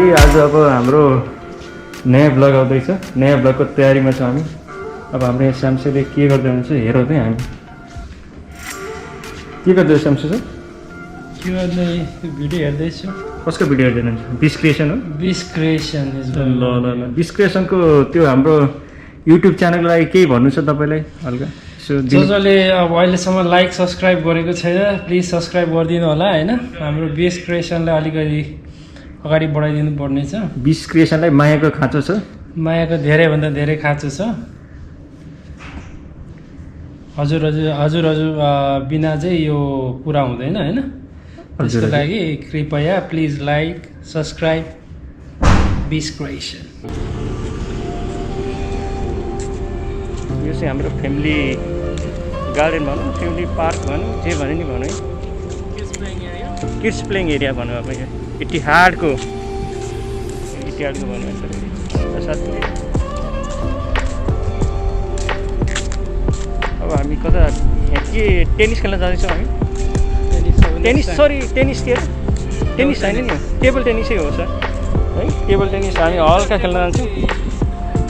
भाइ आज अब हाम्रो नयाँ ब्लग आउँदैछ। नयाँ ब्लगको तयारीमा छौँ हामी। अब हाम्रो यहाँ स्यामसुङले के गर्दै हुन्छ हेरौँ त हामी। के गर्दै स्यामसुङ सर? के गर्दै भिडियो हेर्दैछु। कसको भिडियो हेर्दै हुनुहुन्छ? बिस क्रिएसन हो? बिस क्रिएसन ल ल ल बिस क्रिएसनको त्यो हाम्रो युट्युब च्यानलको लागि केही भन्नु छ तपाईँलाई हल्का? जसले अब अहिलेसम्म लाइक सब्सक्राइब गरेको छैन प्लिज सब्सक्राइब गरिदिनु होला होइन। हाम्रो बिस क्रिएसनलाई अलिकति अगाडि बढाइदिनु पर्ने छ। बिस क्रिएसनलाई मायाको खाँचो छ। मायाको धेरैभन्दा धेरै खाँचो छ। हजुर बिना चाहिँ यो पुरा हुँदैन होइन। त्यसको लागि कृपया प्लिज लाइक सब्सक्राइब बिस क्रिएसन। यो चाहिँ हाम्रो फ्यामिली गार्डन भनौँ, फ्यामिली पार्क भनौँ, जे भने नि भनौँ है। किड्स प्लेइङ एरिया भनौँ अब यहाँ इतिहाडको भन्यो साथै। अब हामी कता यहाँ के टेनिस खेल्न जाँदैछौँ हामी? टेनिस के अरे टेनिस होइन नि, टेबल टेनिसै हो सर है। टेबल टेनिस हामी हल्का खेल्न जान्छौँ।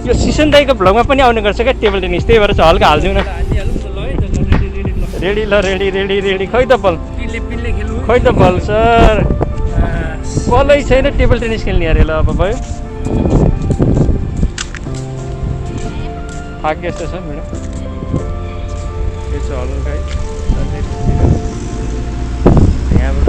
यो सिसन दाईको भ्लगमा पनि आउने गर्छ क्या टेबल टेनिस, त्यही भएर चाहिँ हल्का हालिदिउँ न। रेडी ल रेडी रेडी रेडी। खै त बल सर, बलै छैन टेबल टेनिस खेल्ने अरे। ल अब भयो थाके जस्तो छ मेरो। यो चाहिँ हल्का यहाँबाट